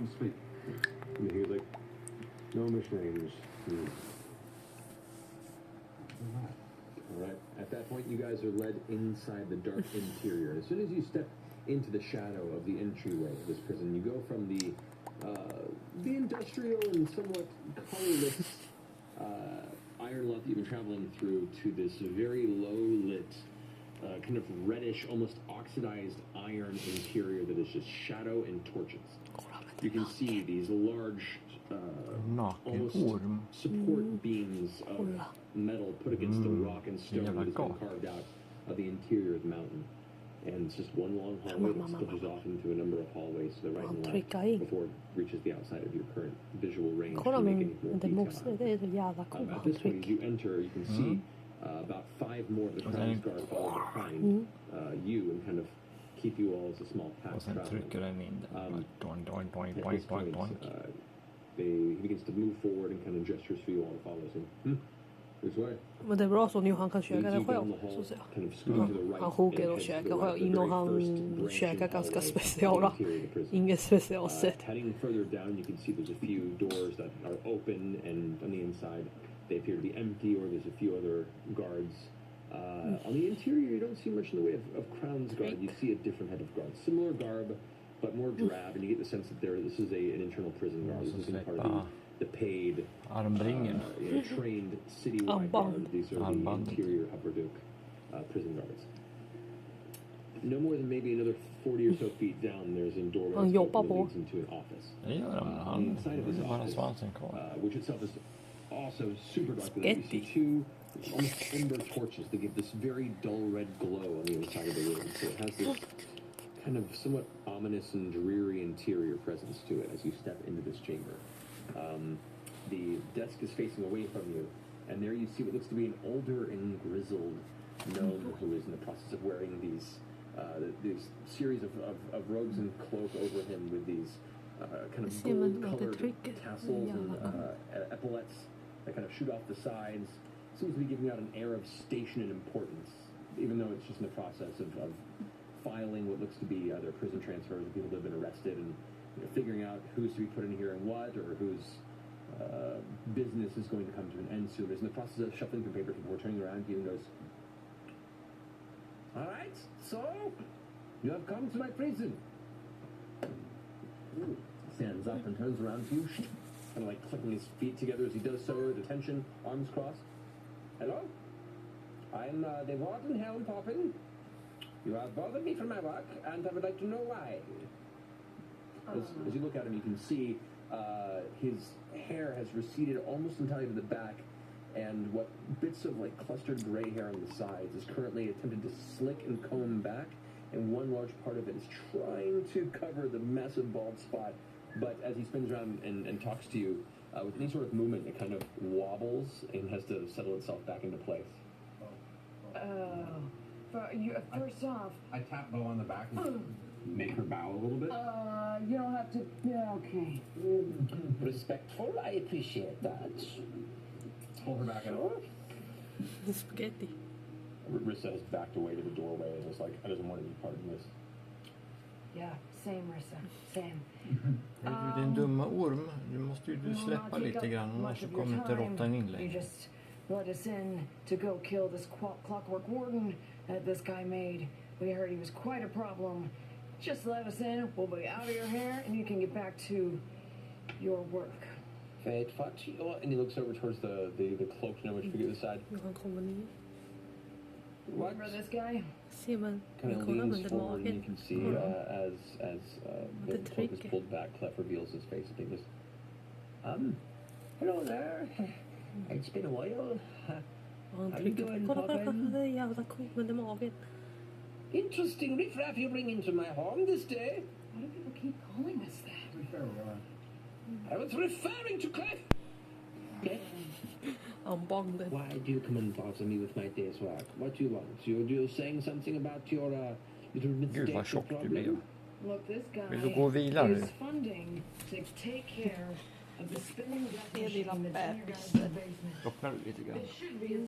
can speak. And he was like, no missionaries. All right. At that point, you guys are led inside the dark interior. As soon as you step into the shadow of the entryway of this prison, you go from the industrial and somewhat colorless iron lot that you've been traveling through to this very low-lit, kind of reddish, almost oxidized iron interior that is just shadow and torches. You can see these large, almost support beams of metal put against the rock and stone that has been carved out of the interior of the mountain. And it's just one long hallway that splinters off into a number of hallways to the right and left before it reaches the outside of your current visual range to make any more detail. At this point, as you enter, you can see about 5 more of the Crowley guard follow behind you and kind of keep you all as a small pack traveling. He begins to move forward and kind of gestures for you all to follow him. Men det är bra så nu han kan käka det själv, så att säga. Han hugger och käkar själv innan han käkar ganska speciella. Inget speciellt sätt. Heading further down you can see there's a few doors that are open and on the inside they appear to be empty, or there's a few other guards. On the interior you don't see much in the way of Crown's guard. You see a different head of guard. Similar garb, but more drab, and you get the sense that this is an internal prison guard. This isn't part of the paid, trained citywide guard. These are the interior Upperduke prison guards. No more than maybe another 40 or so feet down, there's a doorway that leads into an office. Inside of this office, which itself is also super dark, you see 2 almost ember torches that give this very dull red glow on the inside of the room. So it has this kind of somewhat ominous and dreary interior presence to it as you step into this chamber. The desk is facing away from you, and there you see what looks to be an older and grizzled gnome who is in the process of wearing these series of robes and cloak over him with these kind of gold-colored tassels and epaulets that kind of shoot off the sides. Seems to be giving out an air of station and importance, even though it's just in the process of filing what looks to be either prison transfers of people that have been arrested and figuring out who's to be put in here and what, or whose business is going to come to an end soon. Is in the process of shuffling through papers before turning around to you and goes, "All right, so you have come to my prison." Stands up and turns around to you, kind of like clicking his feet together as he does so, at attention, arms crossed. "Hello, I'm the warden, Helen Poppin. You have bothered me from my work, and I would like to know why." As you look at him, you can see his hair has receded almost entirely to the back, and what bits of like clustered gray hair on the sides is currently attempted to slick and comb back, and one large part of it is trying to cover the massive bald spot. But as he spins around and talks to you, with any sort of movement, it kind of wobbles and has to settle itself back into place. First off, I tap Bo on the back and make her bow a little bit. you don't have to. Yeah, okay. Respectful, I appreciate that. Pull her back out. The spaghetti. Rissa has backed away to the doorway and is like, I doesn't want to be part of this. Yeah, same, Rissa. Same. Din dumma orm, du måste ju släppa lite grann, annars så kommer inte råttan in You längre. just let us in to go kill this clockwork warden that this guy made. We heard he was quite a problem. Just let us in, we'll be out of your hair, and you can get back to your work. And he looks over towards the cloaked gnomish figure at the side. Remember this guy? Kind of leans forward, and you can see as the cloak is pulled back, Clef reveals his face. And he goes, hello there. It's been a while. How you doing, Poppin? Interesting riffraff you bring into my home this day. Why do people keep calling us that? I was referring to Clef. Why do you come and bother me with my day's work? What do you want? You're saying something about your little mistake. Gud vad tjock du blev. Look, this guy Vill du gå och vila nu? is funding to take care of the spinning Det är lilla bebisen. Slocknar du lite grann? It should be